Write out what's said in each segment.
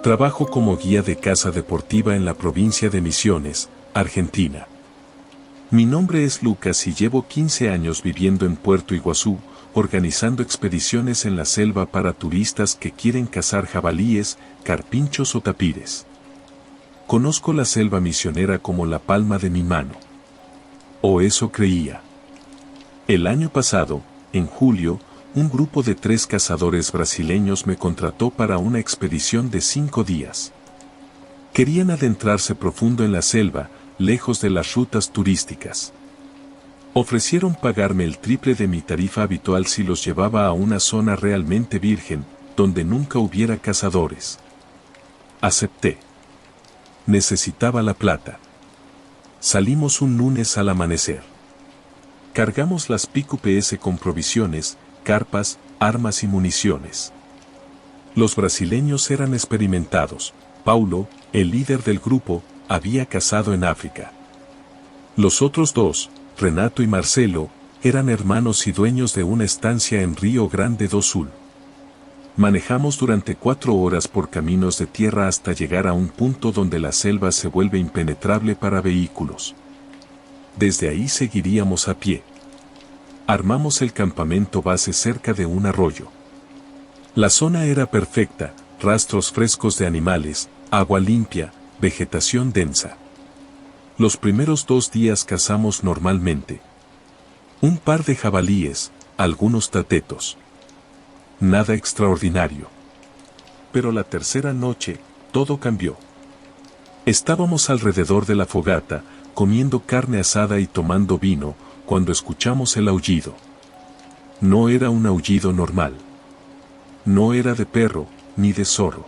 Trabajo como guía de caza deportiva en la provincia de Misiones, Argentina. Mi nombre es Lucas y llevo 15 años viviendo en Puerto Iguazú, organizando expediciones en la selva para turistas que quieren cazar jabalíes, carpinchos o tapires. Conozco la selva misionera como la palma de mi mano. O eso creía. El año pasado, en julio, un grupo de 3 cazadores brasileños me contrató para una expedición de 5 días. Querían adentrarse profundo en la selva, lejos de las rutas turísticas. Ofrecieron pagarme el triple de mi tarifa habitual si los llevaba a una zona realmente virgen, donde nunca hubiera cazadores. Acepté. Necesitaba la plata. Salimos un lunes al amanecer. Cargamos las Pick UPS con provisiones, carpas, armas y municiones. Los brasileños eran experimentados. Paulo, el líder del grupo, había cazado en África. Los otros 2, Renato y Marcelo, eran hermanos y dueños de una estancia en Río Grande do Sul. Manejamos durante 4 horas por caminos de tierra hasta llegar a un punto donde la selva se vuelve impenetrable para vehículos. Desde ahí seguiríamos a pie. Armamos el campamento base cerca de un arroyo. La zona era perfecta, rastros frescos de animales, agua limpia, vegetación densa. Los primeros 2 días cazamos normalmente. Un par de jabalíes, algunos tatetos. Nada extraordinario. Pero la tercera noche, todo cambió. Estábamos alrededor de la fogata, comiendo carne asada y tomando vino, cuando escuchamos el aullido. No era un aullido normal. No era de perro, ni de zorro.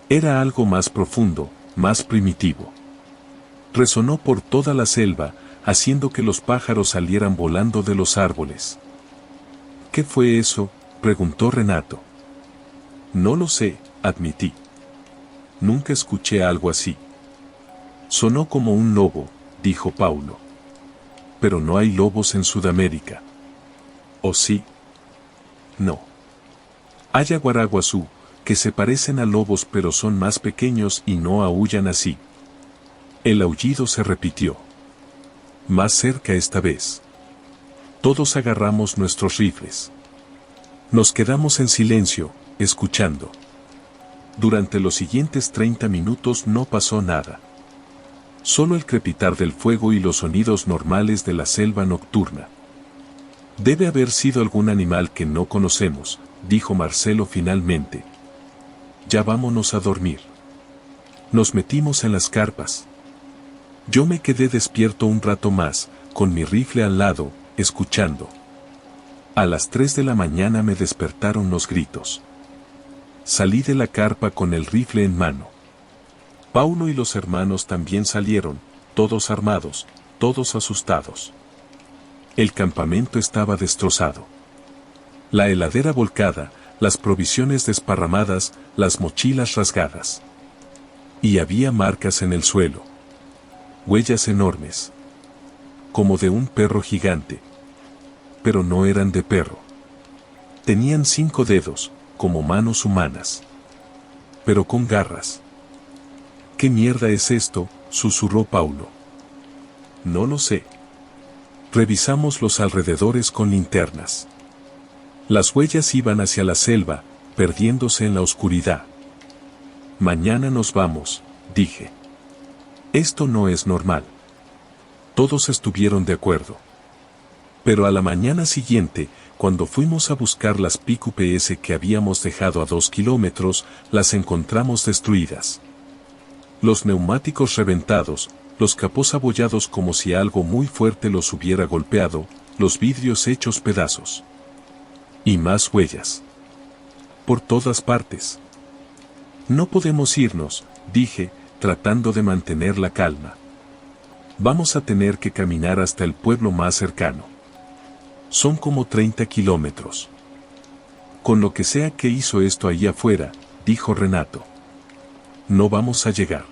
Era algo más profundo, más primitivo. Resonó por toda la selva, haciendo que los pájaros salieran volando de los árboles. ¿Qué fue eso?, preguntó Renato. No lo sé, admití. Nunca escuché algo así. Sonó como un lobo, dijo Paulo. Pero no hay lobos en Sudamérica. ¿O sí? No. Hay aguaraguazú, que se parecen a lobos pero son más pequeños y no aúllan así. El aullido se repitió. Más cerca esta vez. Todos agarramos nuestros rifles. Nos quedamos en silencio, escuchando. Durante los siguientes 30 minutos no pasó nada. Solo el crepitar del fuego y los sonidos normales de la selva nocturna. Debe haber sido algún animal que no conocemos, dijo Marcelo finalmente. Ya vámonos a dormir. Nos metimos en las carpas. Yo me quedé despierto un rato más, con mi rifle al lado, escuchando. A las 3 de la mañana me despertaron los gritos. Salí de la carpa con el rifle en mano. Paulo y los hermanos también salieron, todos armados, todos asustados. El campamento estaba destrozado. La heladera volcada, las provisiones desparramadas, las mochilas rasgadas. Y había marcas en el suelo. Huellas enormes. Como de un perro gigante. Pero no eran de perro. Tenían 5 dedos, como manos humanas. Pero con garras. ¿Qué mierda es esto?, susurró Paulo. No lo sé. Revisamos los alrededores con linternas. Las huellas iban hacia la selva, perdiéndose en la oscuridad. Mañana nos vamos, dije. Esto no es normal. Todos estuvieron de acuerdo. Pero a la mañana siguiente, cuando fuimos a buscar las Pick UPS que habíamos dejado a 2 kilómetros, las encontramos destruidas. Los neumáticos reventados, los capós abollados como si algo muy fuerte los hubiera golpeado, los vidrios hechos pedazos. Y más huellas. Por todas partes. No podemos irnos, dije, tratando de mantener la calma. Vamos a tener que caminar hasta el pueblo más cercano. Son como 30 kilómetros. Con lo que sea que hizo esto ahí afuera, dijo Renato. No vamos a llegar.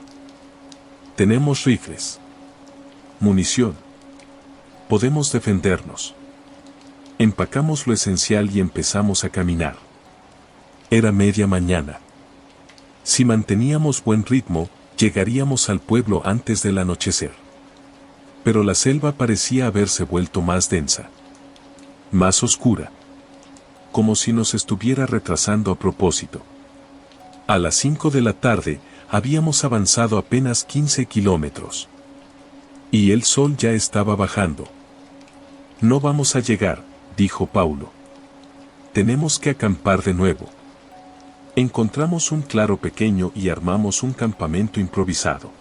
Tenemos rifles. Munición. Podemos defendernos. Empacamos lo esencial y empezamos a caminar. Era media mañana. Si manteníamos buen ritmo, llegaríamos al pueblo antes del anochecer. Pero la selva parecía haberse vuelto más densa, más oscura, como si nos estuviera retrasando a propósito. A las 5 de la tarde, habíamos avanzado apenas 15 kilómetros. Y el sol ya estaba bajando. No vamos a llegar, dijo Paulo. Tenemos que acampar de nuevo. Encontramos un claro pequeño y armamos un campamento improvisado.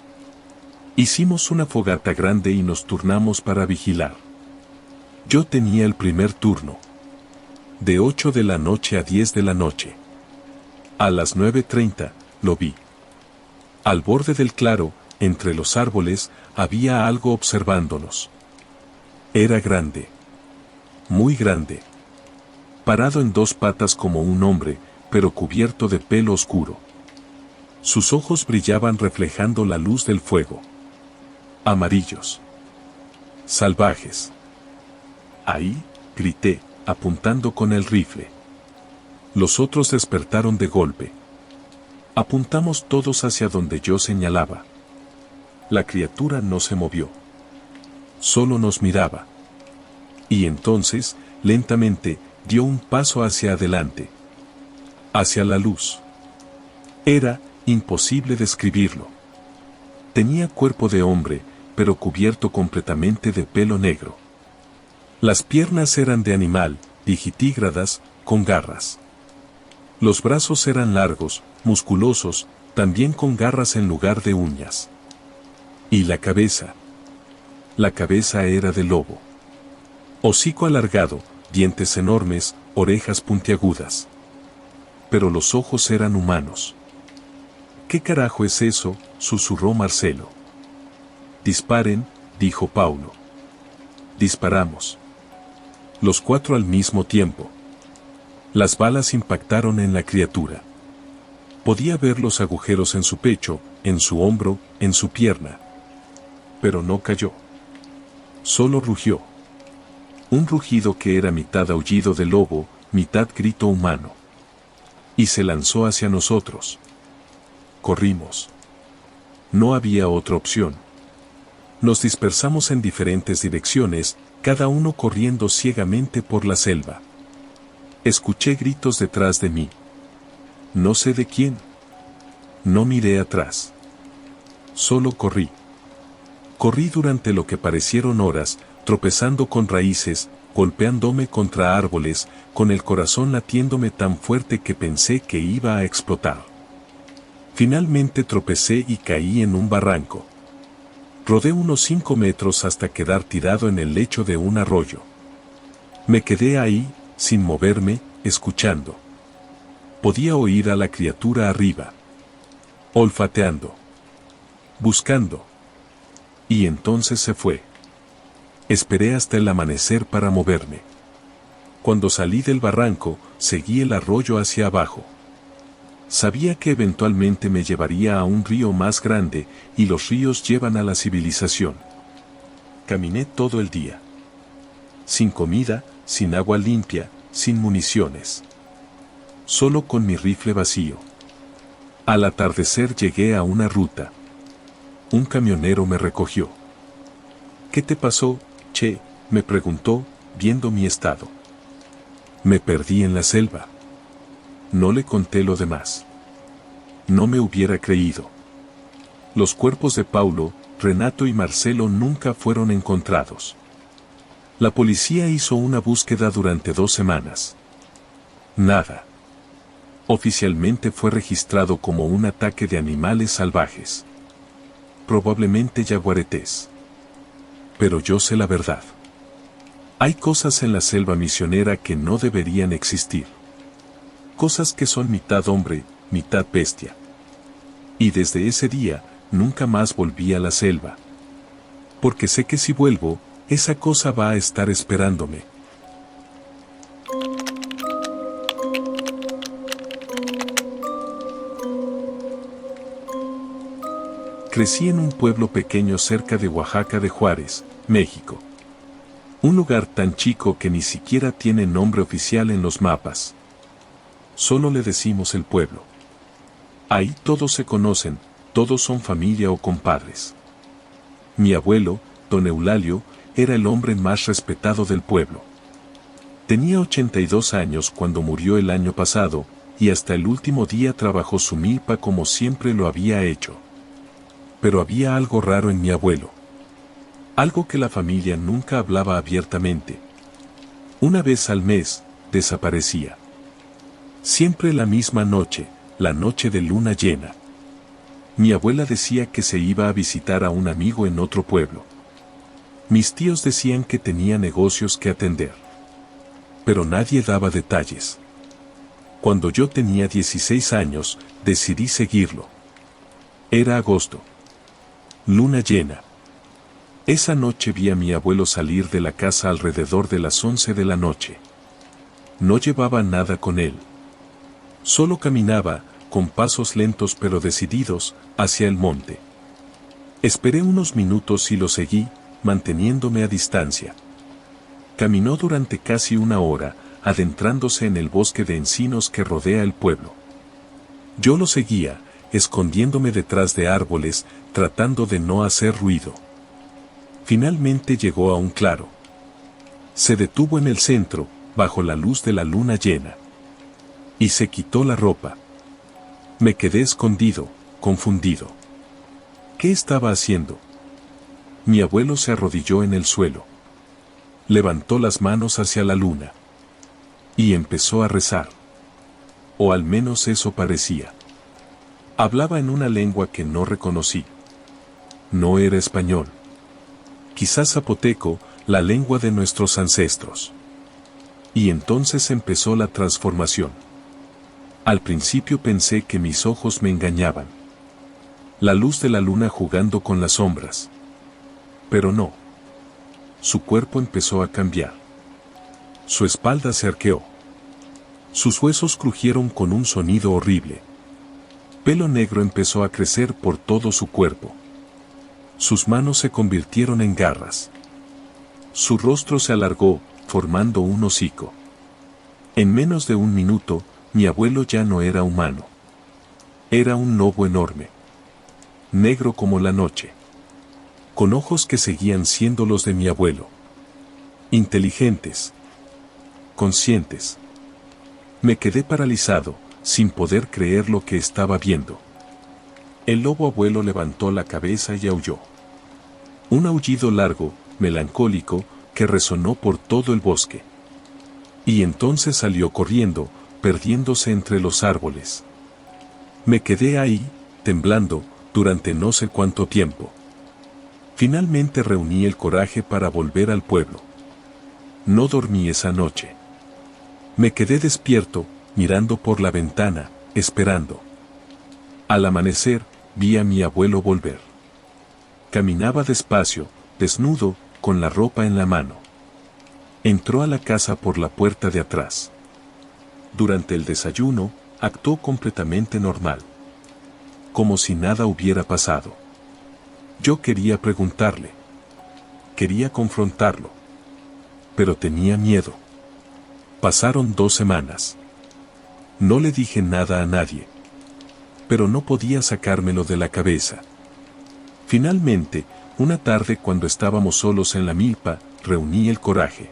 Hicimos una fogata grande y nos turnamos para vigilar. Yo tenía el primer turno. De 8 de la noche a 10 de la noche. A las 9:30, lo vi. Al borde del claro, entre los árboles, había algo observándonos. Era grande. Muy grande. Parado en dos patas como un hombre, pero cubierto de pelo oscuro. Sus ojos brillaban reflejando la luz del fuego. Amarillos. Salvajes. Ahí, grité, apuntando con el rifle. Los otros despertaron de golpe. Apuntamos todos hacia donde yo señalaba. La criatura no se movió. Solo nos miraba. Y entonces, lentamente, dio un paso hacia adelante. Hacia la luz. Era imposible describirlo. Tenía cuerpo de hombre, pero cubierto completamente de pelo negro. Las piernas eran de animal, digitígradas, con garras. Los brazos eran largos, musculosos, también con garras en lugar de uñas. Y la cabeza. La cabeza era de lobo. Hocico alargado, dientes enormes, orejas puntiagudas. Pero los ojos eran humanos. ¿Qué carajo es eso?, susurró Marcelo. Disparen, dijo Paulo. Disparamos. Los cuatro al mismo tiempo. Las balas impactaron en la criatura. Podía ver los agujeros en su pecho, en su hombro, en su pierna. Pero no cayó. Solo rugió. Un rugido que era mitad aullido de lobo, mitad grito humano. Y se lanzó hacia nosotros. Corrimos. No había otra opción. Nos dispersamos en diferentes direcciones, cada uno corriendo ciegamente por la selva. Escuché gritos detrás de mí. No sé de quién. No miré atrás. Solo corrí. Corrí durante lo que parecieron horas, tropezando con raíces, golpeándome contra árboles, con el corazón latiéndome tan fuerte que pensé que iba a explotar. Finalmente tropecé y caí en un barranco. Rodé unos 5 metros hasta quedar tirado en el lecho de un arroyo. Me quedé ahí, sin moverme, escuchando. Podía oír a la criatura arriba. Olfateando. Buscando. Y entonces se fue. Esperé hasta el amanecer para moverme. Cuando salí del barranco, seguí el arroyo hacia abajo. Sabía que eventualmente me llevaría a un río más grande, y los ríos llevan a la civilización. Caminé todo el día. Sin comida, sin agua limpia, sin municiones. Solo con mi rifle vacío. Al atardecer llegué a una ruta. Un camionero me recogió. ¿Qué te pasó, che?, me preguntó, viendo mi estado. Me perdí en la selva. No le conté lo demás. No me hubiera creído. Los cuerpos de Paulo, Renato y Marcelo nunca fueron encontrados. La policía hizo una búsqueda durante 2 semanas. Nada. Oficialmente fue registrado como un ataque de animales salvajes. Probablemente yaguaretés. Pero yo sé la verdad. Hay cosas en la selva misionera que no deberían existir. Cosas que son mitad hombre, mitad bestia. Y desde ese día, nunca más volví a la selva. Porque sé que si vuelvo, esa cosa va a estar esperándome. Crecí en un pueblo pequeño cerca de Oaxaca de Juárez, México. Un lugar tan chico que ni siquiera tiene nombre oficial en los mapas. Solo le decimos el pueblo. Ahí todos se conocen, todos son familia o compadres. Mi abuelo, don Eulalio, era el hombre más respetado del pueblo. Tenía 82 años cuando murió el año pasado, y hasta el último día trabajó su milpa como siempre lo había hecho. Pero había algo raro en mi abuelo. Algo que la familia nunca hablaba abiertamente. Una vez al mes, desaparecía. Siempre la misma noche, la noche de luna llena. Mi abuela decía que se iba a visitar a un amigo en otro pueblo. Mis tíos decían que tenía negocios que atender. Pero nadie daba detalles. Cuando yo tenía 16 años, decidí seguirlo. Era agosto. Luna llena. Esa noche vi a mi abuelo salir de la casa alrededor de las 11 de la noche. No llevaba nada con él. Solo caminaba, con pasos lentos pero decididos, hacia el monte. Esperé unos minutos y lo seguí, manteniéndome a distancia. Caminó durante casi una hora, adentrándose en el bosque de encinos que rodea el pueblo. Yo lo seguía, escondiéndome detrás de árboles, tratando de no hacer ruido. Finalmente llegó a un claro. Se detuvo en el centro, bajo la luz de la luna llena. Y se quitó la ropa. Me quedé escondido, confundido. ¿Qué estaba haciendo? Mi abuelo se arrodilló en el suelo. Levantó las manos hacia la luna. Y empezó a rezar. O al menos eso parecía. Hablaba en una lengua que no reconocí. No era español. Quizás zapoteco, la lengua de nuestros ancestros. Y entonces empezó la transformación. Al principio pensé que mis ojos me engañaban. La luz de la luna jugando con las sombras. Pero no. Su cuerpo empezó a cambiar. Su espalda se arqueó. Sus huesos crujieron con un sonido horrible. Pelo negro empezó a crecer por todo su cuerpo. Sus manos se convirtieron en garras. Su rostro se alargó, formando un hocico. En menos de un minuto, mi abuelo ya no era humano. Era un lobo enorme. Negro como la noche. Con ojos que seguían siendo los de mi abuelo. Inteligentes. Conscientes. Me quedé paralizado, sin poder creer lo que estaba viendo. El lobo abuelo levantó la cabeza y aulló. Un aullido largo, melancólico, que resonó por todo el bosque. Y entonces salió corriendo, perdiéndose entre los árboles. Me quedé ahí, temblando, durante no sé cuánto tiempo. Finalmente reuní el coraje para volver al pueblo. No dormí esa noche. Me quedé despierto, mirando por la ventana, esperando. Al amanecer, vi a mi abuelo volver. Caminaba despacio, desnudo, con la ropa en la mano. Entró a la casa por la puerta de atrás. Durante el desayuno, actuó completamente normal. Como si nada hubiera pasado. Yo quería preguntarle. Quería confrontarlo. Pero tenía miedo. Pasaron 2 semanas. No le dije nada a nadie. Pero no podía sacármelo de la cabeza. Finalmente, una tarde cuando estábamos solos en la milpa, reuní el coraje.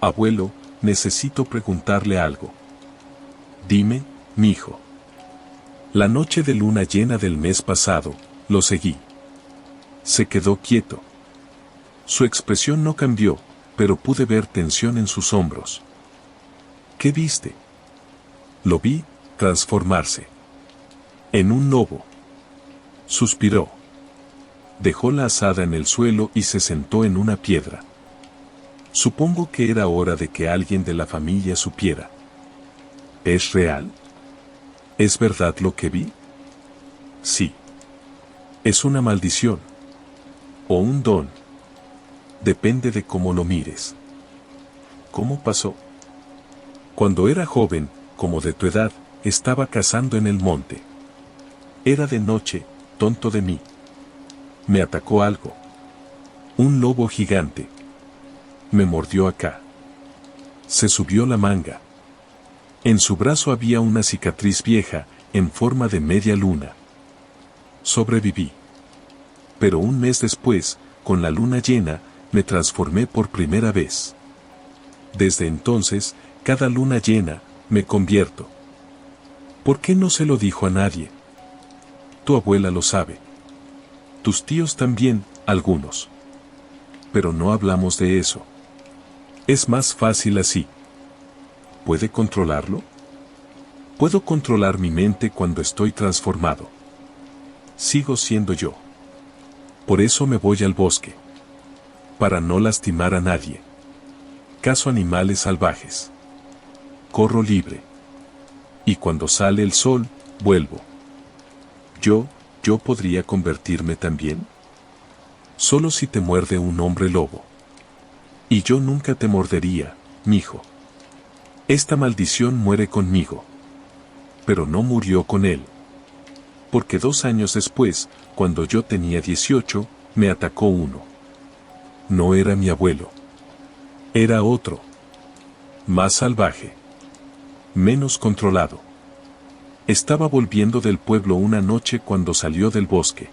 Abuelo, necesito preguntarle algo. Dime, mijo. La noche de luna llena del mes pasado, lo seguí. Se quedó quieto. Su expresión no cambió, pero pude ver tensión en sus hombros. ¿Qué viste? Lo vi transformarse. En un lobo. Suspiró. Dejó la azada en el suelo y se sentó en una piedra. Supongo que era hora de que alguien de la familia supiera. ¿Es real? ¿Es verdad lo que vi? Sí. ¿Es una maldición? ¿O un don? Depende de cómo lo mires. ¿Cómo pasó? Cuando era joven, como de tu edad, estaba cazando en el monte. Era de noche, tonto de mí. Me atacó algo. Un lobo gigante. Me mordió acá. Se subió la manga. En su brazo había una cicatriz vieja, en forma de media luna. Sobreviví. Pero un mes después, con la luna llena, me transformé por primera vez. Desde entonces, cada luna llena, me convierto. ¿Por qué no se lo dijo a nadie? Tu abuela lo sabe. Tus tíos también, algunos. Pero no hablamos de eso. Es más fácil así. ¿Puede controlarlo? Puedo controlar mi mente cuando estoy transformado. Sigo siendo yo. Por eso me voy al bosque. Para no lastimar a nadie. Cazo animales salvajes. Corro libre. Y cuando sale el sol, vuelvo. Yo podría convertirme también. Solo si te muerde un hombre lobo. Y yo nunca te mordería, mijo. Esta maldición muere conmigo. Pero no murió con él. Porque 2 años después, cuando yo tenía 18, me atacó uno. No era mi abuelo. Era otro. Más salvaje. Menos controlado. Estaba volviendo del pueblo una noche cuando salió del bosque.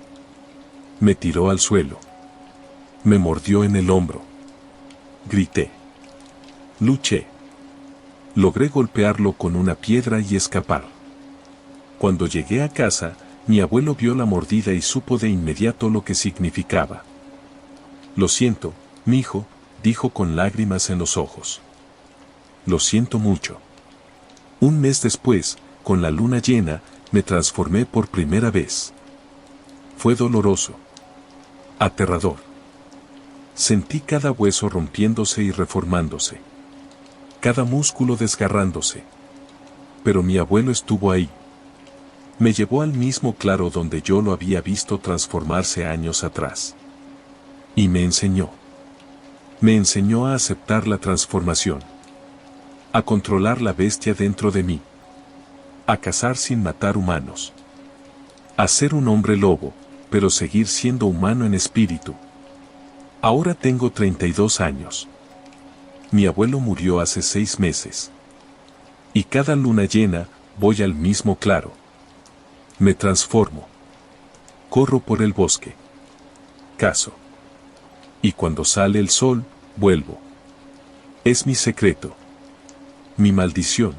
Me tiró al suelo. Me mordió en el hombro. Grité. Luché. Logré golpearlo con una piedra y escapar. Cuando llegué a casa, mi abuelo vio la mordida y supo de inmediato lo que significaba. Lo siento, mijo, dijo con lágrimas en los ojos. Lo siento mucho. Un mes después, con la luna llena, me transformé por primera vez. Fue doloroso. Aterrador. Sentí cada hueso rompiéndose y reformándose. Cada músculo desgarrándose. Pero mi abuelo estuvo ahí. Me llevó al mismo claro donde yo lo había visto transformarse años atrás. Y me enseñó. Me enseñó a aceptar la transformación. A controlar la bestia dentro de mí. A cazar sin matar humanos. A ser un hombre lobo, pero seguir siendo humano en espíritu. Ahora tengo 32 años. Mi abuelo murió hace 6 meses. Y cada luna llena, voy al mismo claro. Me transformo. Corro por el bosque. Cazo. Y cuando sale el sol, vuelvo. Es mi secreto. Mi maldición.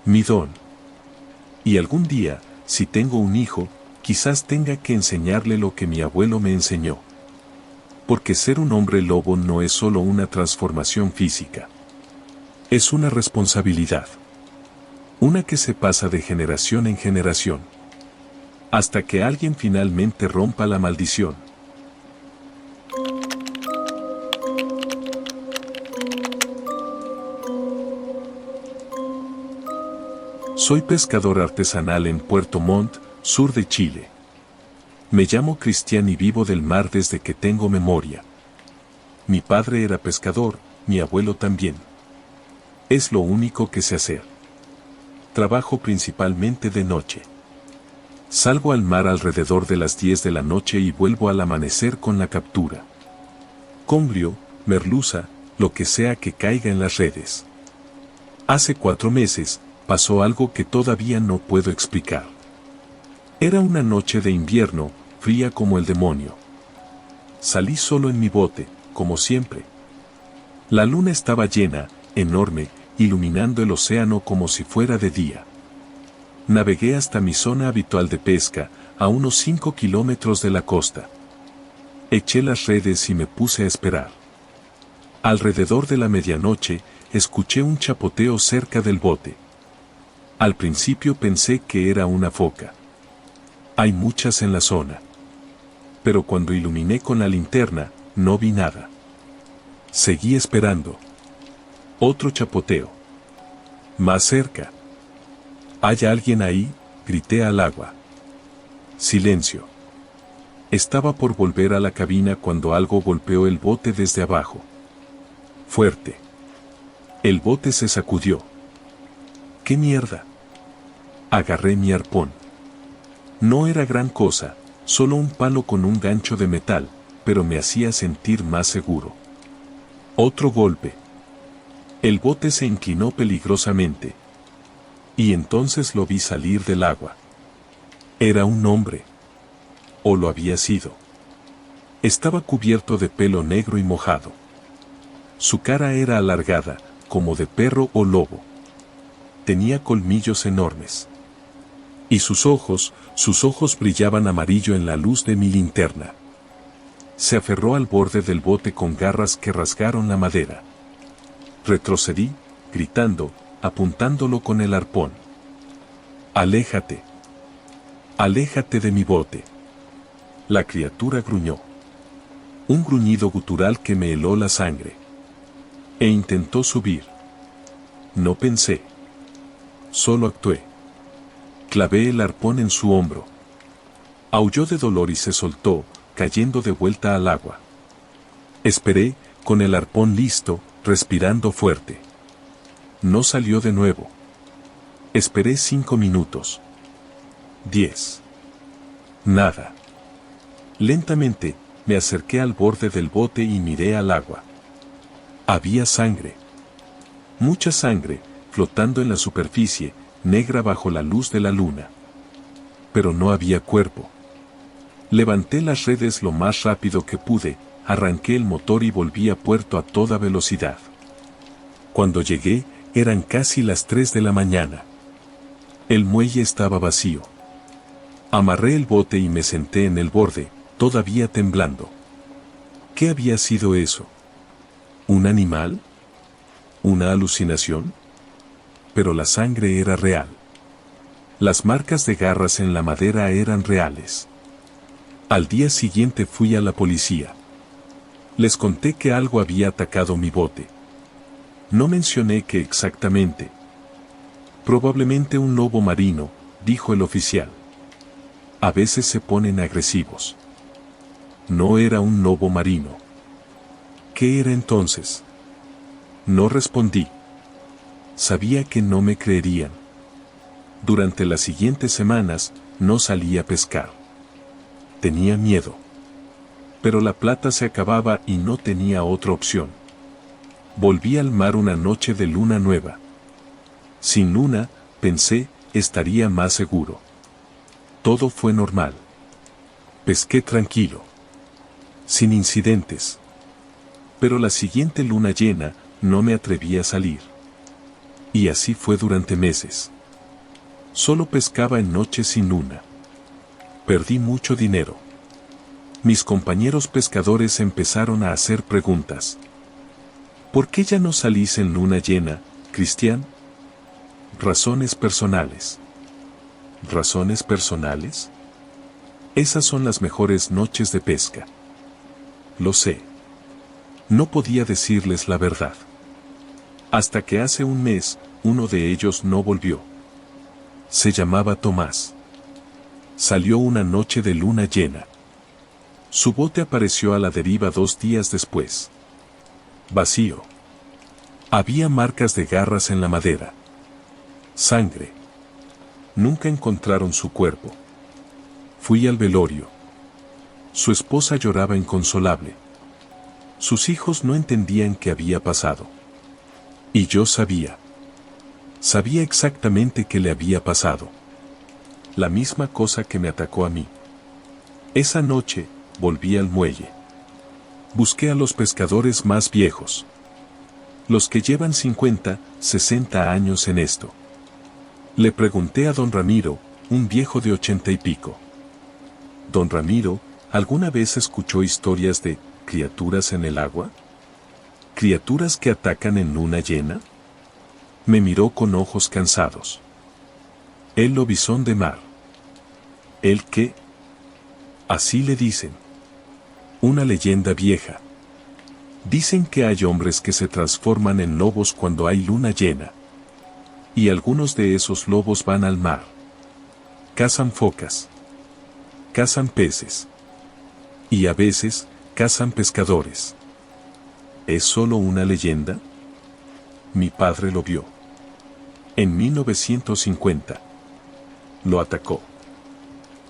Mi don. Y algún día, si tengo un hijo, quizás tenga que enseñarle lo que mi abuelo me enseñó. Porque ser un hombre lobo no es solo una transformación física. Es una responsabilidad. Una que se pasa de generación en generación. Hasta que alguien finalmente rompa la maldición. Soy pescador artesanal en Puerto Montt, sur de Chile. Me llamo Cristian y vivo del mar desde que tengo memoria. Mi padre era pescador, mi abuelo también. Es lo único que sé hacer. Trabajo principalmente de noche. Salgo al mar alrededor de las 10 de la noche y vuelvo al amanecer con la captura. Congrio, merluza, lo que sea que caiga en las redes. Hace 4 meses, pasó algo que todavía no puedo explicar. Era una noche de invierno, fría como el demonio. Salí solo en mi bote, como siempre. La luna estaba llena, enorme, iluminando el océano como si fuera de día. Navegué hasta mi zona habitual de pesca, a unos 5 kilómetros de la costa. Eché las redes y me puse a esperar. Alrededor de la medianoche, escuché un chapoteo cerca del bote. Al principio pensé que era una foca. Hay muchas en la zona. Pero cuando iluminé con la linterna, no vi nada. Seguí esperando. Otro chapoteo. Más cerca. ¿Hay alguien ahí?, grité al agua. Silencio. Estaba por volver a la cabina cuando algo golpeó el bote desde abajo. Fuerte. El bote se sacudió. ¿Qué mierda? Agarré mi arpón. No era gran cosa, solo un palo con un gancho de metal, pero me hacía sentir más seguro. Otro golpe. El bote se inclinó peligrosamente. Y entonces lo vi salir del agua. Era un hombre. O lo había sido. Estaba cubierto de pelo negro y mojado. Su cara era alargada, como de perro o lobo. Tenía colmillos enormes. Y sus ojos brillaban amarillo en la luz de mi linterna. Se aferró al borde del bote con garras que rasgaron la madera. Retrocedí, gritando, apuntándolo con el arpón. «Aléjate. Aléjate de mi bote». La criatura gruñó. Un gruñido gutural que me heló la sangre. E intentó subir. No pensé. Solo actué. Clavé el arpón en su hombro. Aulló de dolor y se soltó, cayendo de vuelta al agua. Esperé, con el arpón listo, respirando fuerte. No salió de nuevo. Esperé 5 minutos. 10. Nada. Lentamente, me acerqué al borde del bote y miré al agua. Había sangre. Mucha sangre, flotando en la superficie, negra bajo la luz de la luna. Pero no había cuerpo. Levanté las redes lo más rápido que pude, arranqué el motor y volví a puerto a toda velocidad. Cuando llegué, eran casi las 3 de la mañana. El muelle estaba vacío. Amarré el bote y me senté en el borde, todavía temblando. ¿Qué había sido eso? ¿Un animal? ¿Una alucinación? Pero la sangre era real. Las marcas de garras en la madera eran reales. Al día siguiente fui a la policía. Les conté que algo había atacado mi bote. No mencioné qué exactamente. Probablemente un lobo marino, dijo el oficial. A veces se ponen agresivos. No era un lobo marino. ¿Qué era entonces? No respondí. Sabía que no me creerían. Durante las siguientes semanas, no salí a pescar. Tenía miedo. Pero la plata se acababa y no tenía otra opción. Volví al mar una noche de luna nueva. Sin luna, pensé, estaría más seguro. Todo fue normal. Pesqué tranquilo. Sin incidentes. Pero la siguiente luna llena, no me atreví a salir. Y así fue durante meses. Solo pescaba en noches sin luna. Perdí mucho dinero. Mis compañeros pescadores empezaron a hacer preguntas. ¿Por qué ya no salís en luna llena, Cristian? Razones personales. ¿Razones personales? Esas son las mejores noches de pesca. Lo sé. No podía decirles la verdad. Hasta que hace un mes, uno de ellos no volvió. Se llamaba Tomás. Salió una noche de luna llena. Su bote apareció a la deriva 2 días después. Vacío. Había marcas de garras en la madera. Sangre. Nunca encontraron su cuerpo. Fui al velorio. Su esposa lloraba inconsolable. Sus hijos no entendían qué había pasado. Y yo sabía. Sabía exactamente qué le había pasado. La misma cosa que me atacó a mí. Esa noche, volví al muelle. Busqué a los pescadores más viejos. Los que llevan 50, 60 años en esto. Le pregunté a don Ramiro, un viejo de 80 y pico. Don Ramiro, ¿alguna vez escuchó historias de criaturas en el agua? ¿Criaturas que atacan en luna llena? Me miró con ojos cansados. El lobizón de mar. ¿El qué? Así le dicen. Una leyenda vieja. Dicen que hay hombres que se transforman en lobos cuando hay luna llena. Y algunos de esos lobos van al mar. Cazan focas. Cazan peces. Y a veces, cazan pescadores. ¿Es solo una leyenda? Mi padre lo vio. En 1950. Lo atacó.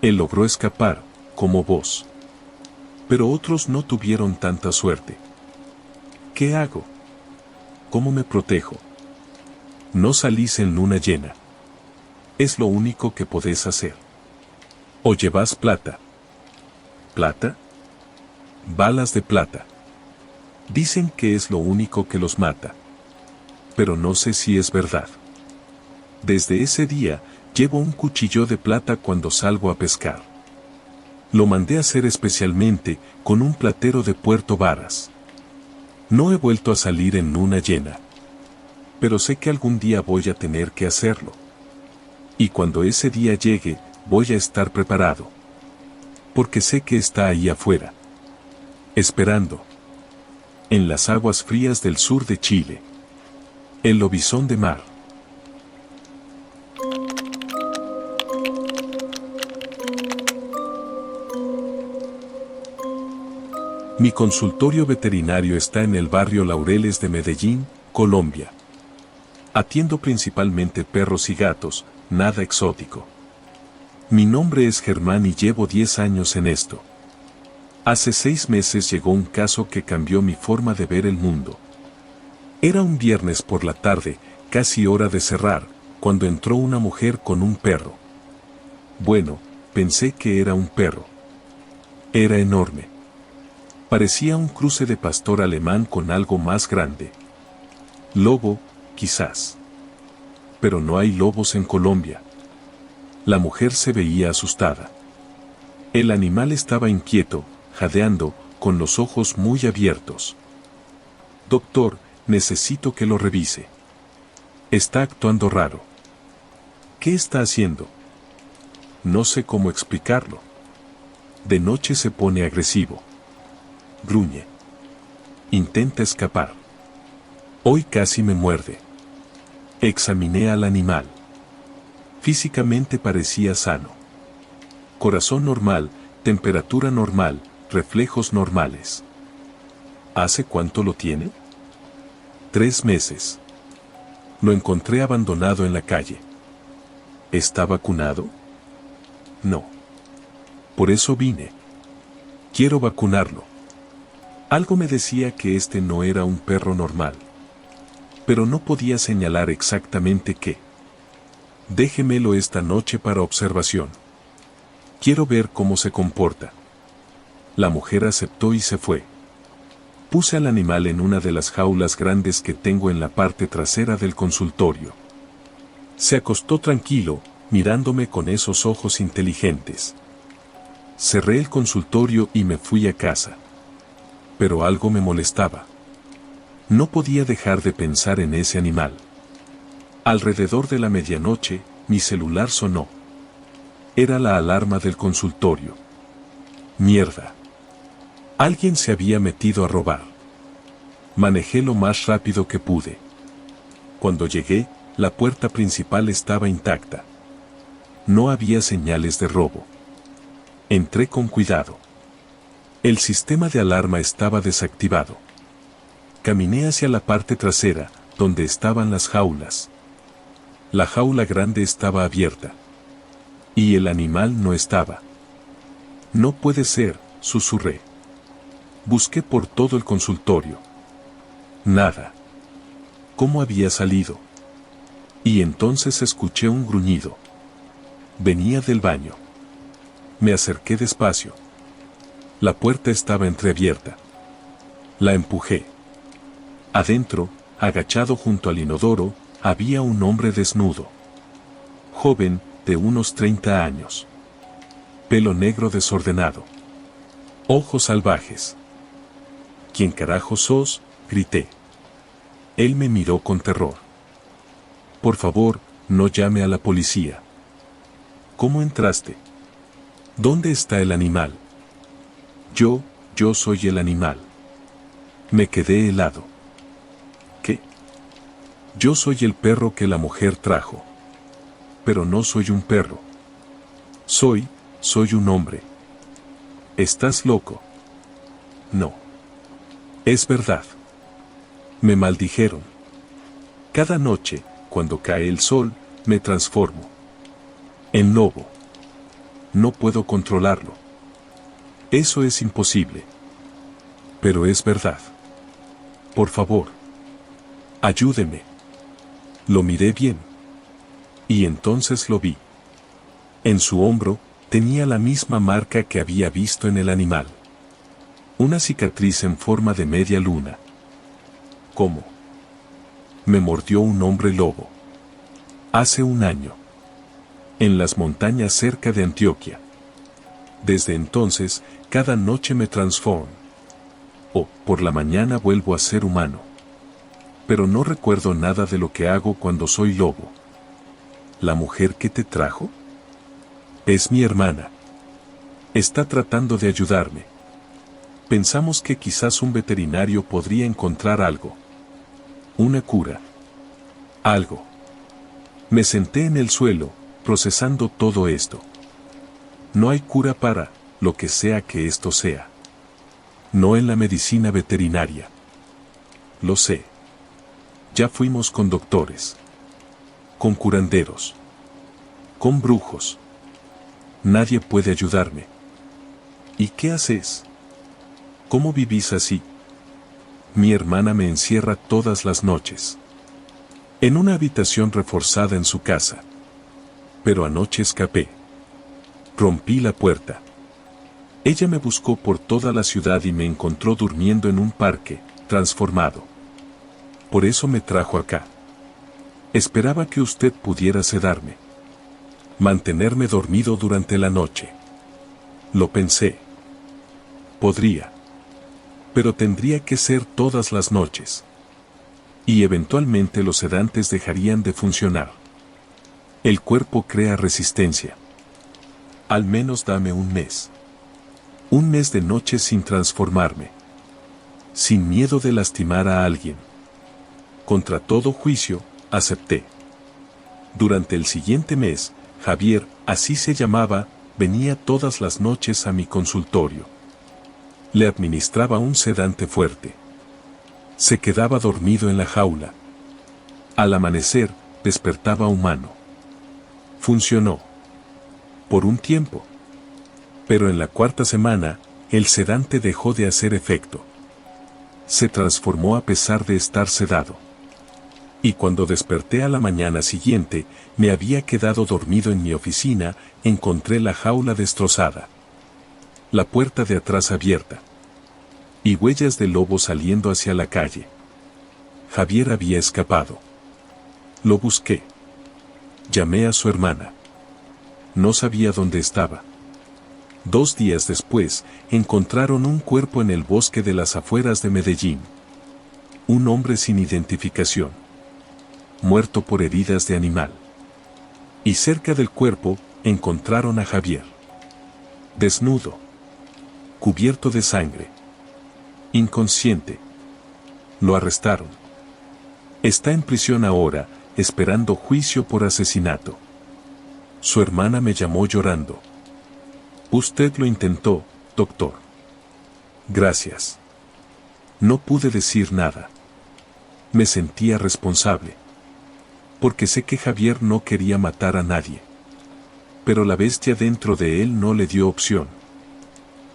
Él logró escapar, como vos. Pero otros no tuvieron tanta suerte. ¿Qué hago? ¿Cómo me protejo? No salís en luna llena. Es lo único que podés hacer. O llevas plata. ¿Plata? Balas de plata. Dicen que es lo único que los mata. Pero no sé si es verdad. Desde ese día, llevo un cuchillo de plata cuando salgo a pescar. Lo mandé a hacer especialmente con un platero de Puerto Varas. No he vuelto a salir en luna llena. Pero sé que algún día voy a tener que hacerlo. Y cuando ese día llegue, voy a estar preparado. Porque sé que está ahí afuera. Esperando. En las aguas frías del sur de Chile. El lobizón de mar. Mi consultorio veterinario está en el barrio Laureles de Medellín, Colombia. Atiendo principalmente perros y gatos, nada exótico. Mi nombre es Germán y llevo 10 años en esto. Hace 6 meses llegó un caso que cambió mi forma de ver el mundo. Era un viernes por la tarde, casi hora de cerrar, cuando entró una mujer con un perro. Bueno, pensé que era un perro. Era enorme. Parecía un cruce de pastor alemán con algo más grande. Lobo, quizás. Pero no hay lobos en Colombia. La mujer se veía asustada. El animal estaba inquieto, jadeando, con los ojos muy abiertos. Doctor, necesito que lo revise. Está actuando raro. ¿Qué está haciendo? No sé cómo explicarlo. De noche se pone agresivo. Gruñe. Intenta escapar. Hoy casi me muerde. Examiné al animal. Físicamente parecía sano. Corazón normal, temperatura normal, reflejos normales. ¿Hace cuánto lo tiene? 3 meses. Lo encontré abandonado en la calle. ¿Está vacunado? No. Por eso vine. Quiero vacunarlo. Algo me decía que este no era un perro normal. Pero no podía señalar exactamente qué. Déjemelo esta noche para observación. Quiero ver cómo se comporta. La mujer aceptó y se fue. Puse al animal en una de las jaulas grandes que tengo en la parte trasera del consultorio. Se acostó tranquilo, mirándome con esos ojos inteligentes. Cerré el consultorio y me fui a casa. Pero algo me molestaba. No podía dejar de pensar en ese animal. Alrededor de la medianoche, mi celular sonó. Era la alarma del consultorio. Mierda. Alguien se había metido a robar. Manejé lo más rápido que pude. Cuando llegué, la puerta principal estaba intacta. No había señales de robo. Entré con cuidado. El sistema de alarma estaba desactivado. Caminé hacia la parte trasera, donde estaban las jaulas. La jaula grande estaba abierta. Y el animal no estaba. No puede ser, susurré. Busqué por todo el consultorio. Nada. ¿Cómo había salido? Y entonces escuché un gruñido. Venía del baño. Me acerqué despacio. La puerta estaba entreabierta. La empujé. Adentro, agachado junto al inodoro, había un hombre desnudo. Joven, de unos 30 años. Pelo negro desordenado. Ojos salvajes. ¿Quién carajo sos?, grité. Él me miró con terror. Por favor, no llame a la policía. ¿Cómo entraste? ¿Dónde está el animal? Yo soy el animal. Me quedé helado. ¿Qué? Yo soy el perro que la mujer trajo. Pero no soy un perro. Soy un hombre. ¿Estás loco? No. Es verdad. Me maldijeron. Cada noche, cuando cae el sol, me transformo en lobo. No puedo controlarlo. Eso es imposible. Pero es verdad. Por favor. Ayúdeme. Lo miré bien. Y entonces lo vi. En su hombro, tenía la misma marca que había visto en el animal. Una cicatriz en forma de media luna. ¿Cómo? Me mordió un hombre lobo. Hace un año. En las montañas cerca de Antioquia. Desde entonces, cada noche me transformo. Por la mañana vuelvo a ser humano. Pero no recuerdo nada de lo que hago cuando soy lobo. ¿La mujer que te trajo? Es mi hermana. Está tratando de ayudarme. Pensamos que quizás un veterinario podría encontrar algo. Una cura. Algo. Me senté en el suelo, procesando todo esto. No hay cura para, lo que sea que esto sea. No en la medicina veterinaria. Lo sé. Ya fuimos con doctores. Con curanderos. Con brujos. Nadie puede ayudarme. ¿Y qué haces? ¿Cómo vivís así? Mi hermana me encierra todas las noches. En una habitación reforzada en su casa. Pero anoche escapé. Rompí la puerta. Ella me buscó por toda la ciudad y me encontró durmiendo en un parque, transformado. Por eso me trajo acá. Esperaba que usted pudiera sedarme. Mantenerme dormido durante la noche. Lo pensé. Podría. Pero tendría que ser todas las noches. Y eventualmente los sedantes dejarían de funcionar. El cuerpo crea resistencia. Al menos dame un mes. Un mes de noche sin transformarme. Sin miedo de lastimar a alguien. Contra todo juicio, acepté. Durante el siguiente mes, Javier, así se llamaba, venía todas las noches a mi consultorio. Le administraba un sedante fuerte. Se quedaba dormido en la jaula. Al amanecer, despertaba humano. Funcionó. Por un tiempo. Pero en la cuarta semana, el sedante dejó de hacer efecto. Se transformó a pesar de estar sedado. Y cuando desperté a la mañana siguiente, me había quedado dormido en mi oficina, encontré la jaula destrozada. La puerta de atrás abierta. Y huellas de lobo saliendo hacia la calle. Javier había escapado. Lo busqué. Llamé a su hermana. No sabía dónde estaba. 2 días después, encontraron un cuerpo en el bosque de las afueras de Medellín. Un hombre sin identificación. Muerto por heridas de animal. Y cerca del cuerpo, encontraron a Javier. Desnudo. Cubierto de sangre. Inconsciente. Lo arrestaron. Está en prisión ahora, esperando juicio por asesinato. Su hermana me llamó llorando. Usted lo intentó, doctor. Gracias. No pude decir nada. Me sentía responsable. Porque sé que Javier no quería matar a nadie. Pero la bestia dentro de él no le dio opción.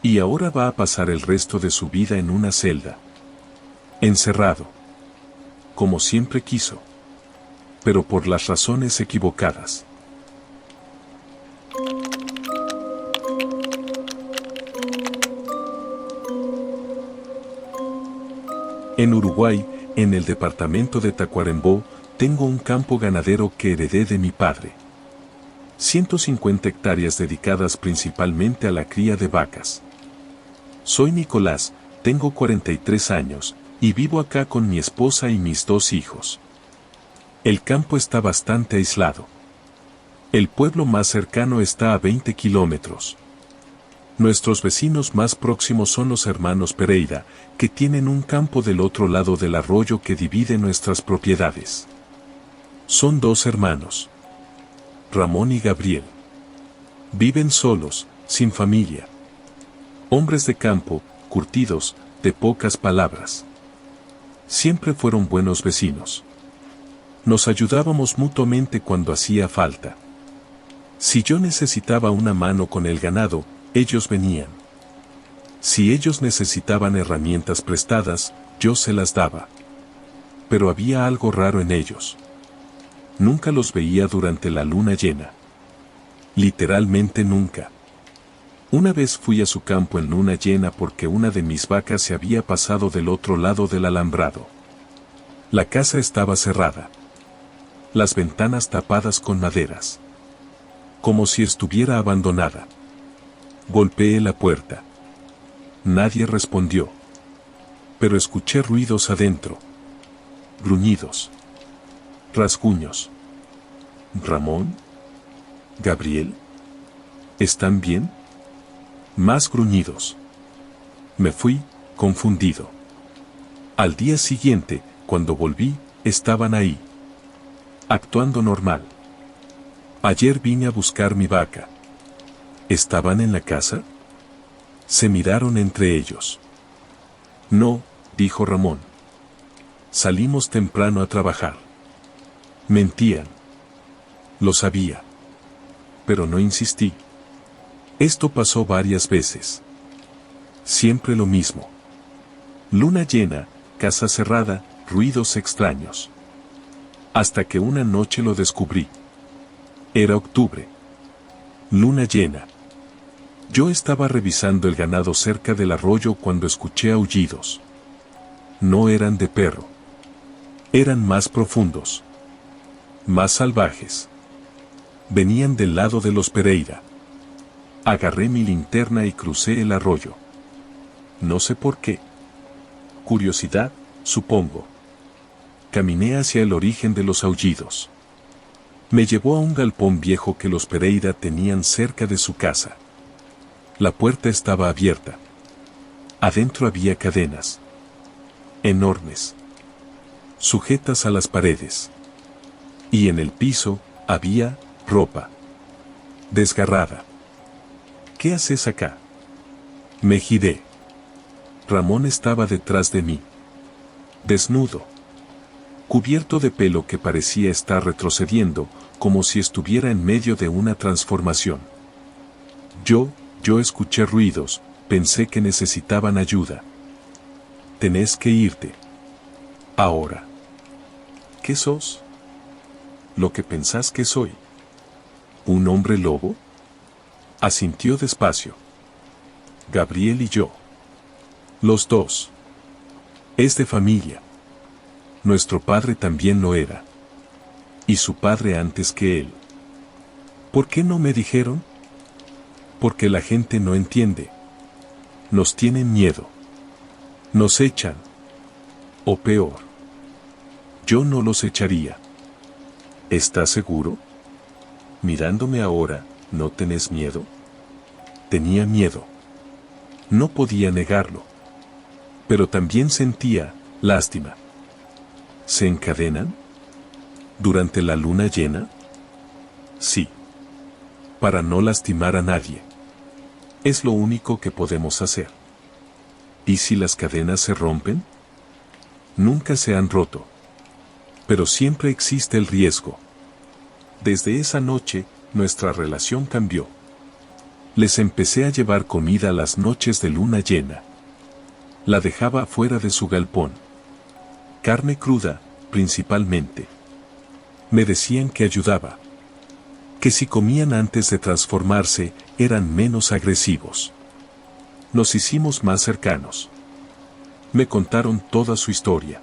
Y ahora va a pasar el resto de su vida en una celda. Encerrado. Como siempre quiso. Pero por las razones equivocadas. En Uruguay, en el departamento de Tacuarembó, tengo un campo ganadero que heredé de mi padre. 150 hectáreas dedicadas principalmente a la cría de vacas. Soy Nicolás, tengo 43 años, y vivo acá con mi esposa y mis 2 hijos. El campo está bastante aislado. El pueblo más cercano está a 20 kilómetros. Nuestros vecinos más próximos son los hermanos Pereira, que tienen un campo del otro lado del arroyo que divide nuestras propiedades. Son 2 hermanos. Ramón y Gabriel. Viven solos, sin familia. Hombres de campo, curtidos, de pocas palabras. Siempre fueron buenos vecinos. Nos ayudábamos mutuamente cuando hacía falta. Si yo necesitaba una mano con el ganado, ellos venían. Si ellos necesitaban herramientas prestadas, yo se las daba. Pero había algo raro en ellos. Nunca los veía durante la luna llena. Literalmente nunca. Una vez fui a su campo en luna llena porque una de mis vacas se había pasado del otro lado del alambrado. La casa estaba cerrada. Las ventanas tapadas con maderas. Como si estuviera abandonada. Golpeé la puerta. Nadie respondió. Pero escuché ruidos adentro. Gruñidos. Rasguños. ¿Ramón? ¿Gabriel? ¿Están bien? Más gruñidos. Me fui, confundido. Al día siguiente, cuando volví, estaban ahí. Actuando normal. Ayer vine a buscar mi vaca. ¿Estaban en la casa? Se miraron entre ellos. No, dijo Ramón. Salimos temprano a trabajar. Mentían. Lo sabía. Pero no insistí. Esto pasó varias veces. Siempre lo mismo. Luna llena, casa cerrada, ruidos extraños. Hasta que una noche lo descubrí. Era octubre. Luna llena. Yo estaba revisando el ganado cerca del arroyo cuando escuché aullidos. No eran de perro. Eran más profundos. Más salvajes. Venían del lado de los Pereira. Agarré mi linterna y crucé el arroyo. No sé por qué. Curiosidad, supongo. Caminé hacia el origen de los aullidos. Me llevó a un galpón viejo que los Pereira tenían cerca de su casa. La puerta estaba abierta. Adentro había cadenas. Enormes. Sujetas a las paredes. Y en el piso, había ropa. Desgarrada. ¿Qué haces acá? Me giré. Ramón estaba detrás de mí. Desnudo. Cubierto de pelo que parecía estar retrocediendo, como si estuviera en medio de una transformación. Yo escuché ruidos, pensé que necesitaban ayuda. Tenés que irte. Ahora. ¿Qué sos? Lo que pensás que soy. ¿Un hombre lobo? Asintió despacio. Gabriel y yo. Los dos. Es de familia. Nuestro padre también lo era. Y su padre antes que él. ¿Por qué no me dijeron? Porque la gente no entiende. Nos tienen miedo. Nos echan. O peor. Yo no los echaría. ¿Estás seguro? Mirándome ahora, ¿no tenés miedo? Tenía miedo. No podía negarlo. Pero también sentía lástima. ¿Se encadenan? ¿Durante la luna llena? Sí. Para no lastimar a nadie. Es lo único que podemos hacer. ¿Y si las cadenas se rompen? Nunca se han roto. Pero siempre existe el riesgo. Desde esa noche, nuestra relación cambió. Les empecé a llevar comida las noches de luna llena. La dejaba fuera de su galpón. Carne cruda, principalmente. Me decían que ayudaba. Que si comían antes de transformarse, eran menos agresivos. Nos hicimos más cercanos. Me contaron toda su historia.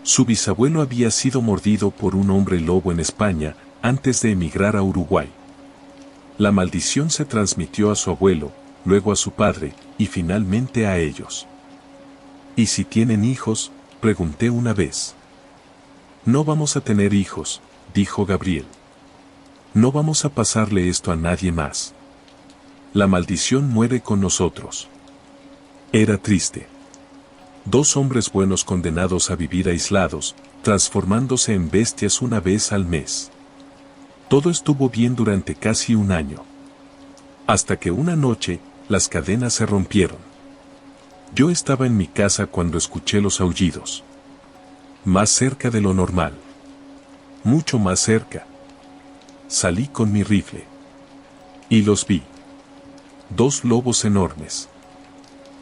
Su bisabuelo había sido mordido por un hombre lobo en España, antes de emigrar a Uruguay. La maldición se transmitió a su abuelo, luego a su padre, y finalmente a ellos. ¿Y si tienen hijos?, pregunté una vez. No vamos a tener hijos, dijo Gabriel. No vamos a pasarle esto a nadie más. La maldición muere con nosotros. Era triste. Dos hombres buenos condenados a vivir aislados, transformándose en bestias una vez al mes. Todo estuvo bien durante casi un año. Hasta que una noche, las cadenas se rompieron. Yo estaba en mi casa cuando escuché los aullidos. Más cerca de lo normal. Mucho más cerca. Salí con mi rifle. Y los vi. Dos lobos enormes.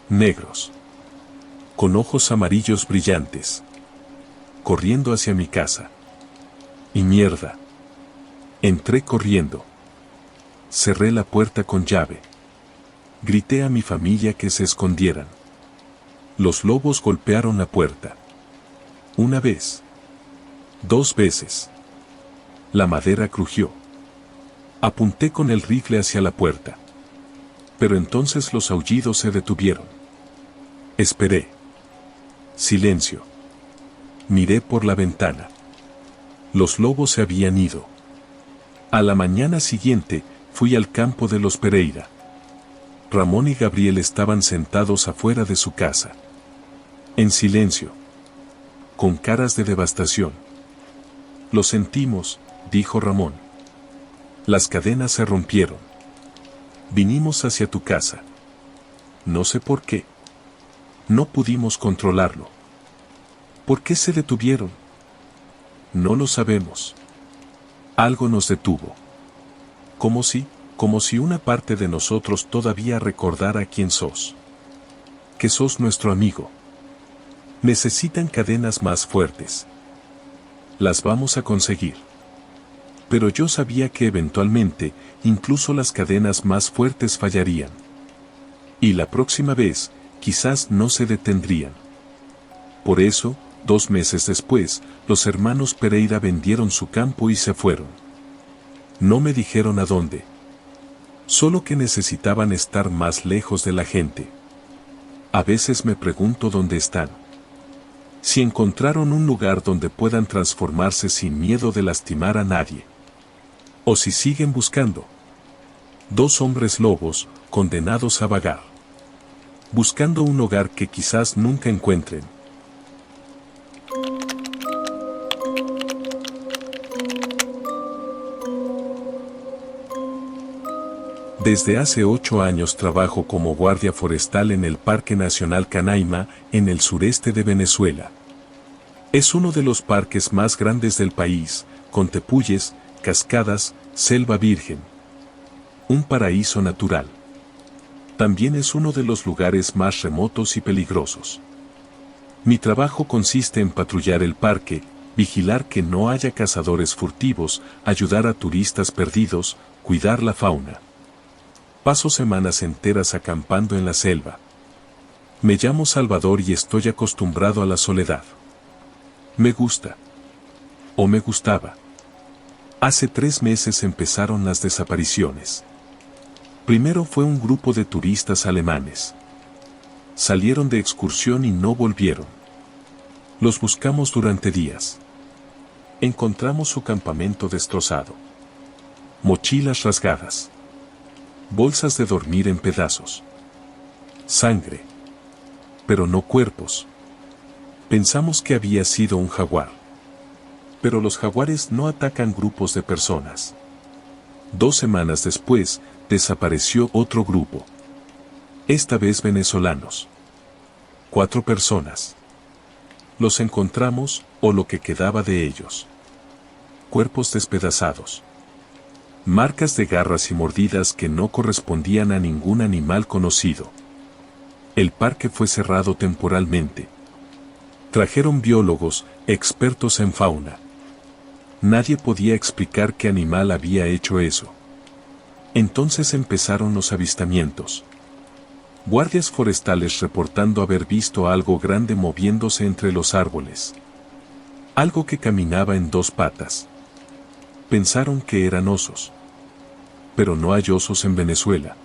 Negros. con ojos amarillos brillantes, corriendo hacia mi casa. Y mierda. Entré corriendo. Cerré la puerta con llave. Grité a mi familia que se escondieran. Los lobos golpearon la puerta. Una vez. 2 veces. La madera crujió. Apunté con el rifle hacia la puerta. Pero entonces los aullidos se detuvieron. Esperé. Silencio. Miré por la ventana. Los lobos se habían ido. A la mañana siguiente, fui al campo de los Pereira. Ramón y Gabriel estaban sentados afuera de su casa. En silencio. Con caras de devastación. Lo sentimos, dijo Ramón. Las cadenas se rompieron. Vinimos hacia tu casa. No sé por qué. No pudimos controlarlo. ¿Por qué se detuvieron? No lo sabemos. Algo nos detuvo. Como si una parte de nosotros todavía recordara quién sos. Que sos nuestro amigo. Necesitan cadenas más fuertes. Las vamos a conseguir. Pero yo sabía que eventualmente, incluso las cadenas más fuertes fallarían. Y la próxima vez, quizás no se detendrían. Por eso, 2 meses después, los hermanos Pereira vendieron su campo y se fueron. No me dijeron a dónde. Solo que necesitaban estar más lejos de la gente. A veces me pregunto dónde están. Si encontraron un lugar donde puedan transformarse sin miedo de lastimar a nadie. O si siguen buscando. 2 hombres lobos, condenados a vagar. Buscando un hogar que quizás nunca encuentren. Desde hace 8 años trabajo como guardia forestal en el Parque Nacional Canaima, en el sureste de Venezuela. Es uno de los parques más grandes del país, con tepuyes, cascadas, selva virgen. Un paraíso natural. También es uno de los lugares más remotos y peligrosos. Mi trabajo consiste en patrullar el parque, vigilar que no haya cazadores furtivos, ayudar a turistas perdidos, cuidar la fauna. Paso semanas enteras acampando en la selva. Me llamo Salvador y estoy acostumbrado a la soledad. Me gusta. O me gustaba. Hace 3 meses empezaron las desapariciones. Primero fue un grupo de turistas alemanes. Salieron de excursión y no volvieron. Los buscamos durante días. Encontramos su campamento destrozado. Mochilas rasgadas. Bolsas de dormir en pedazos. Sangre. Pero no cuerpos. Pensamos que había sido un jaguar. Pero los jaguares no atacan grupos de personas. 2 semanas después, desapareció otro grupo. Esta vez venezolanos. 4 personas. Los encontramos, o lo que quedaba de ellos. Cuerpos despedazados. Marcas de garras y mordidas que no correspondían a ningún animal conocido. El parque fue cerrado temporalmente. Trajeron biólogos, expertos en fauna. Nadie podía explicar qué animal había hecho eso. Entonces empezaron los avistamientos. Guardias forestales reportando haber visto algo grande moviéndose entre los árboles. Algo que caminaba en 2 patas. Pensaron que eran osos. Pero no hay osos en Venezuela.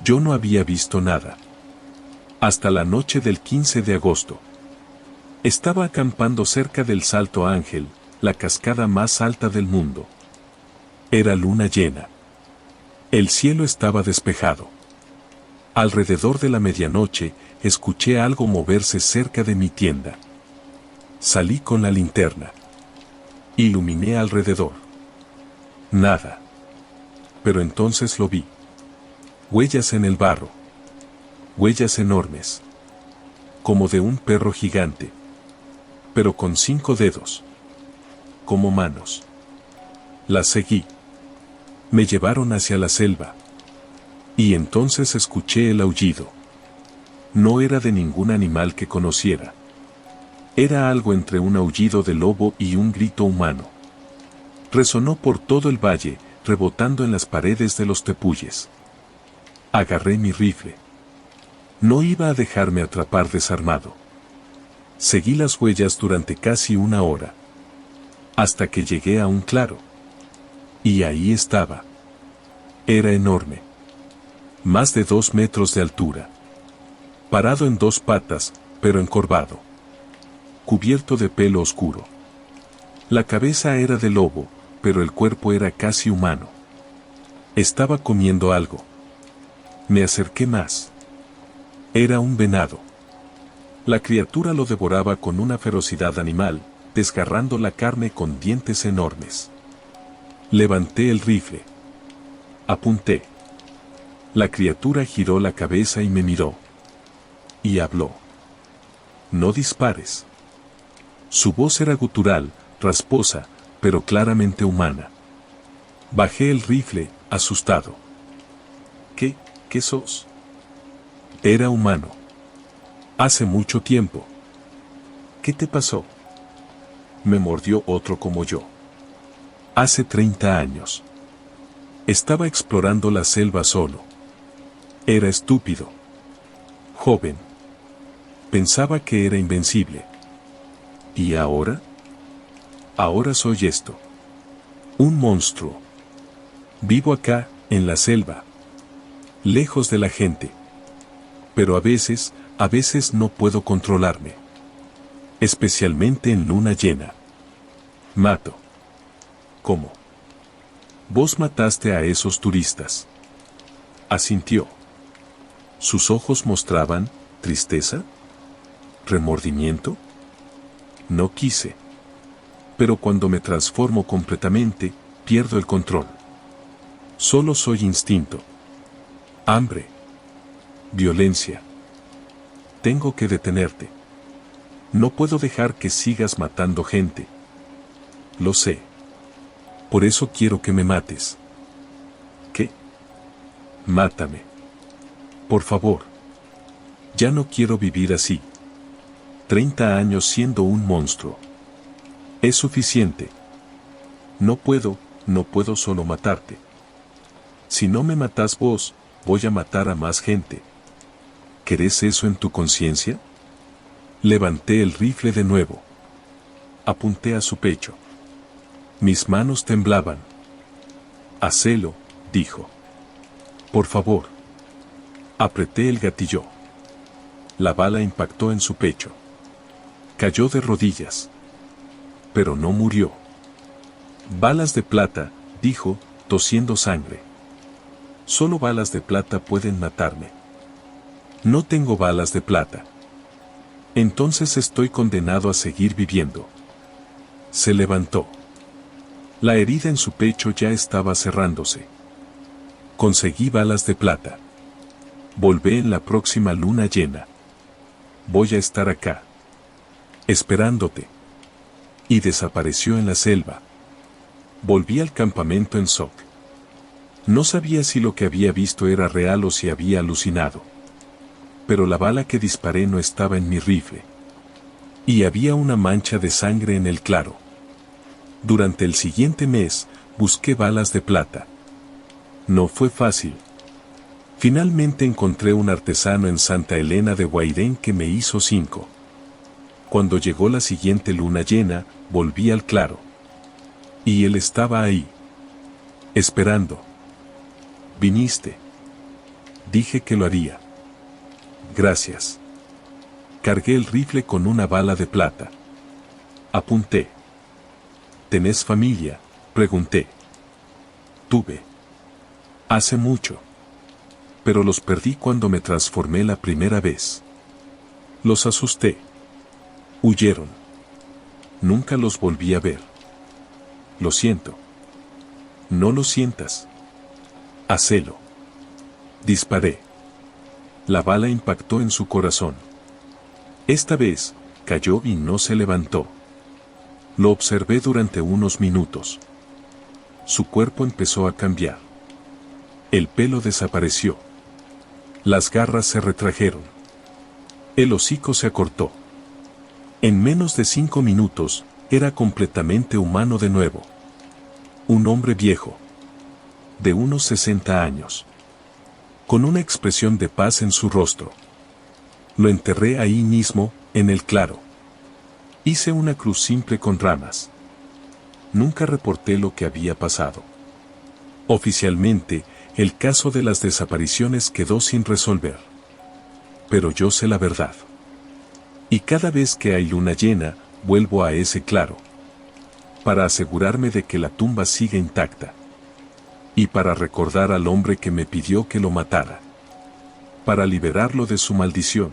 Yo no había visto nada. Hasta la noche del 15 de agosto. Estaba acampando cerca del Salto Ángel, la cascada más alta del mundo. Era luna llena. El cielo estaba despejado. Alrededor de la medianoche, escuché algo moverse cerca de mi tienda. Salí con la linterna. Iluminé alrededor. Nada. Pero entonces lo vi. Huellas en el barro. Huellas enormes. Como de un perro gigante. Pero con 5 dedos. Como manos. Las seguí. Me llevaron hacia la selva. Y entonces escuché el aullido. No era de ningún animal que conociera. Era algo entre un aullido de lobo y un grito humano. Resonó por todo el valle, rebotando en las paredes de los tepuyes. Agarré mi rifle. No iba a dejarme atrapar desarmado. Seguí las huellas durante casi una hora. Hasta que llegué a un claro. Y ahí estaba. Era enorme. Más de 2 metros de altura. Parado en 2 patas, pero encorvado. Cubierto de pelo oscuro. La cabeza era de lobo, pero el cuerpo era casi humano. Estaba comiendo algo. Me acerqué más. Era un venado. La criatura lo devoraba con una ferocidad animal, desgarrando la carne con dientes enormes. Levanté el rifle. Apunté. La criatura giró la cabeza y me miró. Y habló. No dispares. Su voz era gutural, rasposa, pero claramente humana. Bajé el rifle, asustado. ¿Qué sos? Era humano. Hace mucho tiempo. ¿Qué te pasó? Me mordió otro como yo. Hace 30 años. Estaba explorando la selva solo. Era estúpido. Joven. Pensaba que era invencible. ¿Y ahora? Ahora soy esto. Un monstruo. Vivo acá, en la selva. Lejos de la gente. Pero a veces no puedo controlarme. Especialmente en luna llena. Mato. ¿Cómo? Vos mataste a esos turistas. Asintió. Sus ojos mostraban, tristeza, remordimiento. No quise. Pero cuando me transformo completamente, pierdo el control. Solo soy instinto. Hambre. Violencia. Tengo que detenerte. No puedo dejar que sigas matando gente. Lo sé. Por eso quiero que me mates. ¿Qué? Mátame. Por favor. Ya no quiero vivir así. 30 años siendo un monstruo. Es suficiente. No puedo solo matarte. Si no me matás vos, voy a matar a más gente. ¿Querés eso en tu conciencia? Levanté el rifle de nuevo. Apunté a su pecho. Mis manos temblaban. Hacelo, dijo. Por favor. Apreté el gatillo. La bala impactó en su pecho. Cayó de rodillas. Pero no murió. Balas de plata, dijo, tosiendo sangre. Solo balas de plata pueden matarme. No tengo balas de plata. Entonces estoy condenado a seguir viviendo. Se levantó. La herida en su pecho ya estaba cerrándose. Conseguí balas de plata. Volvé en la próxima luna llena. Voy a estar acá. Esperándote. Y desapareció en la selva. Volví al campamento en Sok. No sabía si lo que había visto era real o si había alucinado. Pero la bala que disparé no estaba en mi rifle. Y había una mancha de sangre en el claro. Durante el siguiente mes, busqué balas de plata. No fue fácil. Finalmente encontré un artesano en Santa Elena de Guairén que me hizo 5. Cuando llegó la siguiente luna llena, volví al claro. Y él estaba ahí. Esperando. Viniste. Dije que lo haría. Gracias. Cargué el rifle con una bala de plata. Apunté. ¿Tenés familia?, pregunté. Tuve. Hace mucho. Pero los perdí cuando me transformé la primera vez. Los asusté. Huyeron. Nunca los volví a ver. Lo siento. No lo sientas. Hacelo. Disparé. La bala impactó en su corazón. Esta vez, cayó y no se levantó. Lo observé durante unos minutos. Su cuerpo empezó a cambiar. El pelo desapareció. Las garras se retrajeron. El hocico se acortó. En menos de 5 minutos, era completamente humano de nuevo. Un hombre viejo. De unos 60 años. Con una expresión de paz en su rostro. Lo enterré ahí mismo, en el claro. Hice una cruz simple con ramas. Nunca reporté lo que había pasado. Oficialmente, el caso de las desapariciones quedó sin resolver. Pero yo sé la verdad. Y cada vez que hay luna llena, vuelvo a ese claro. Para asegurarme de que la tumba siga intacta. Y para recordar al hombre que me pidió que lo matara. Para liberarlo de su maldición.